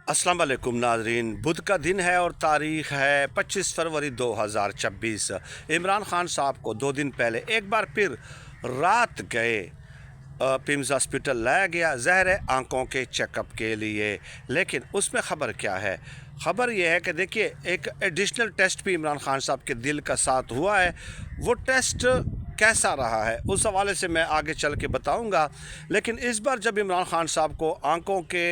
अस्सलाम वालेकुम नाजरीन। बुध का दिन है और तारीख़ है 25 फरवरी 2026। इमरान खान साहब को 2 दिन पहले एक बार फिर रात गए पिम्स हॉस्पिटल लाया गया ज़हर आंखों के चेकअप के लिए। लेकिन उसमें ख़बर क्या है? ख़बर यह है कि देखिए, एक एडिशनल टेस्ट भी इमरान खान साहब के दिल का साथ हुआ है। वो टेस्ट कैसा रहा है उस हवाले से मैं आगे चल के बताऊंगा। लेकिन इस बार जब इमरान खान साहब को आंखों के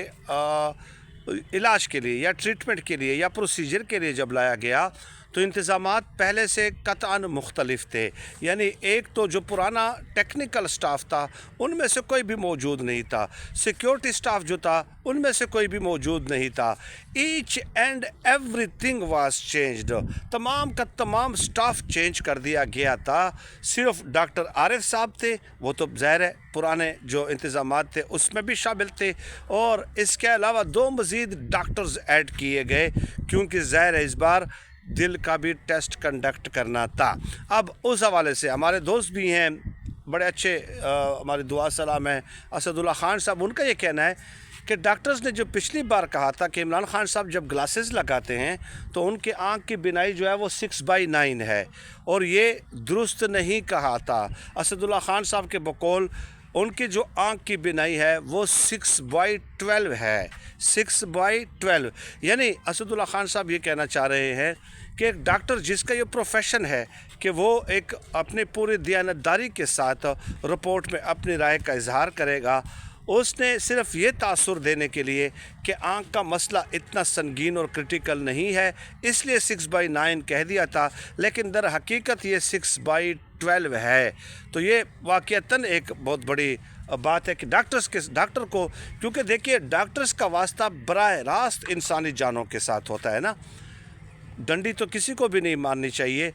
इलाज के लिए या ट्रीटमेंट के लिए या प्रोसीजर के लिए जब लाया गया तो इंतज़ामात पहले से कतअन मुख्तलिफ थे। यानी एक तो जो पुराना टेक्निकल स्टाफ था उनमें से कोई भी मौजूद नहीं था, सिक्योरिटी स्टाफ जो था उनमें से कोई भी मौजूद नहीं था। Each and everything was changed, तमाम का तमाम स्टाफ चेंज कर दिया गया था। सिर्फ डॉक्टर आरिफ साहब थे, वो तो ज़ाहिर है पुराने जो इंतज़ामात थे उसमें भी शामिल थे, और इसके अलावा 2 मज़ीद डॉक्टर्स ऐड किए गए क्योंकि ज़ाहिर है इस बार दिल का भी टेस्ट कंडक्ट करना था। अब उस हवाले से हमारे दोस्त भी हैं बड़े अच्छे, हमारी दुआ सलाम है असदुल्ला खान साहब। उनका ये कहना है कि डॉक्टर्स ने जो पिछली बार कहा था कि इमरान खान साहब जब ग्लासेस लगाते हैं तो उनके आँख की बिनाई जो है वो 6/9 है, और ये दुरुस्त नहीं कहा था। असदुल्ला खान साहब के बकौल उनकी जो आँख की बिनाई है वो 6/12 है, 6/12। यानी असदुल्ला खान साहब ये कहना चाह रहे हैं कि एक डॉक्टर जिसका ये प्रोफेशन है कि वो एक अपने पूरी दियानतदारी के साथ रिपोर्ट में अपनी राय का इजहार करेगा, उसने सिर्फ ये तासुर देने के लिए कि आँख का मसला इतना संगीन और क्रिटिकल नहीं है इसलिए 6/9 कह दिया था, लेकिन दर हकीकत ये 6/12 है। तो ये वाक़तन एक बहुत बड़ी बात है कि डॉक्टर को, क्योंकि देखिए डॉक्टर्स का वास्ता बराह रास्त इंसानी जानों के साथ होता है ना। डंडी तो किसी को भी नहीं मारनी चाहिए,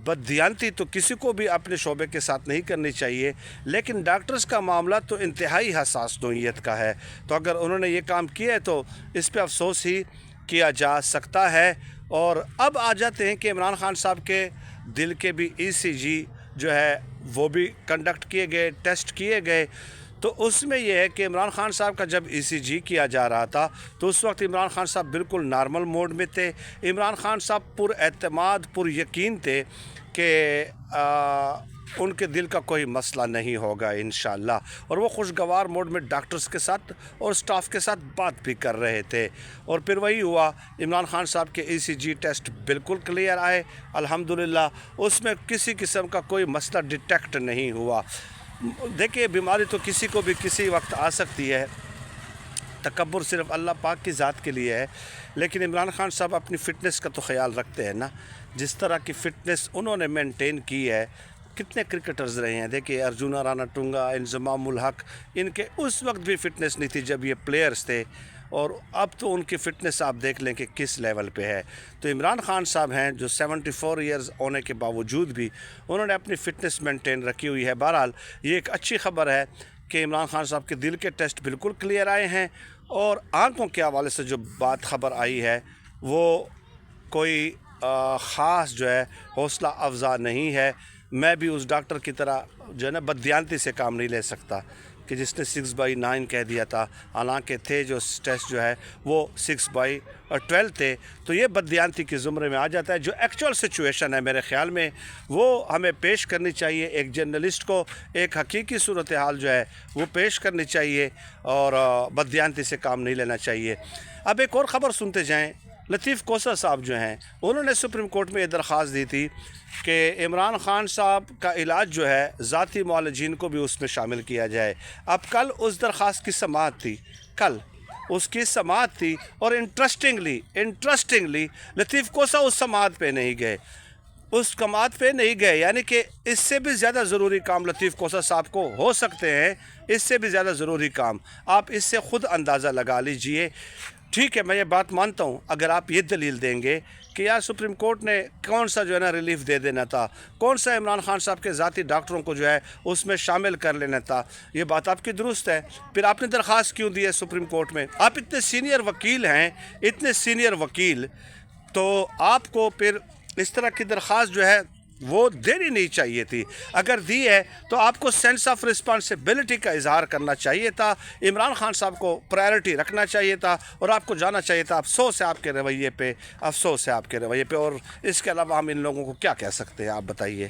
बददियानती तो किसी को भी अपने शोबे के साथ नहीं करनी चाहिए, लेकिन डॉक्टर्स का मामला तो इंतहाई हसास नोयत का है। तो अगर उन्होंने ये काम किया है तो इस पे अफसोस ही किया जा सकता है। और अब आ जाते हैं कि इमरान खान साहब के दिल के भी ECG जो है वो भी कंडक्ट किए गए, टेस्ट किए गए। तो उसमें यह है कि इमरान खान साहब का जब ECG किया जा रहा था तो उस वक्त इमरान खान साहब बिल्कुल नॉर्मल मोड में थे। इमरान खान साहब पुरएतमाद पुरयकीन थे कि उनके दिल का कोई मसला नहीं होगा इंशाअल्लाह, और वो खुशगवार मोड में डॉक्टर्स के साथ और स्टाफ के साथ बात भी कर रहे थे। और फिर वही हुआ, इमरान खान साहब के ECG टेस्ट बिल्कुल क्लियर आए अल्हम्दुलिल्लाह, उसमें किसी किस्म का कोई मसला डिटेक्ट नहीं हुआ। देखिए, बीमारी तो किसी को भी किसी वक्त आ सकती है, तकब्बुर सिर्फ अल्लाह पाक की ज़ात के लिए है, लेकिन इमरान खान साहब अपनी फ़िटनेस का तो ख्याल रखते हैं ना। जिस तरह की फ़िटनेस उन्होंने मेंटेन की है, कितने क्रिकेटर्स रहे हैं, देखिए अर्जुना राणा टुंगा, इंजमाम उल हक, इनके उस वक्त भी फ़िटनेस नहीं थी जब ये प्लेयर्स थे, और अब तो उनकी फ़िटनेस आप देख लें कि किस लेवल पे है। तो इमरान खान साहब हैं जो 74 ईयर्स होने के बावजूद भी उन्होंने अपनी फ़िटनेस मेंटेन रखी हुई है। बहरहाल ये एक अच्छी ख़बर है कि इमरान खान साहब के दिल के टेस्ट बिल्कुल क्लियर आए हैं, और आँखों के हवाले से जो बात ख़बर आई है वो कोई ख़ास जो है हौसला अफजा नहीं है। मैं भी उस डॉक्टर की तरह जो है ना बददियानती से काम नहीं ले सकता कि जिसने 6/9 कह दिया था, हालांकि थे जो टेस्ट जो है वो 6/12 थे। तो ये बददियानती के ज़ुमरे में आ जाता है। जो एक्चुअल सिचुएशन है मेरे ख़्याल में वो हमें पेश करनी चाहिए, एक जर्नलिस्ट को एक हकीकी सूरत हाल जो है वो पेश करनी चाहिए, और बददियानती से काम नहीं लेना चाहिए। अब एक और ख़बर सुनते जाएँ। लतीफ़ कोसर साहब जो हैं उन्होंने सुप्रीम कोर्ट में ये दरख्वास्त दी थी कि इमरान खान साहब का इलाज जो है ज़ाती मुआलजीन को भी उसमें शामिल किया जाए। अब कल उस दरख्वास्त की समाअत थी, कल उसकी समाअत थी, और इंटरेस्टिंगली लतीफ़ कोसा उस समाअत पे नहीं गए, उस समाअत पे नहीं गए। यानी कि इससे भी ज़्यादा ज़रूरी काम लतीफ़ कोसा साहब को हो सकते हैं, इससे भी ज़्यादा ज़रूरी काम। आप इससे ख़ुद अंदाज़ा लगा लीजिए। ठीक है, मैं ये बात मानता हूँ, अगर आप ये दलील देंगे कि यार सुप्रीम कोर्ट ने कौन सा जो है ना रिलीफ दे देना था, कौन सा इमरान खान साहब के ज़ाती डॉक्टरों को जो है उसमें शामिल कर लेना था, ये बात आपकी दुरुस्त है। फिर आपने दरख्वास्त क्यों दी है सुप्रीम कोर्ट में? आप इतने सीनियर वकील हैं, इतने सीनियर वकील, तो आपको फिर इस तरह की दरख्वास्त जो है وہ دینی نہیں چاہیے تھی. اگر دی ہے تو آپ کو سینس آف رسپانسبلٹی کا اظہار کرنا چاہیے تھا. عمران خان صاحب کو پرائرٹی رکھنا چاہیے تھا اور آپ کو جانا چاہیے تھا. افسوس ہے آپ کے رویے پہ، افسوس ہے آپ کے رویے پہ. اور اس کے علاوہ ہم ان لوگوں کو کیا کہہ سکتے ہیں، آپ بتائیے.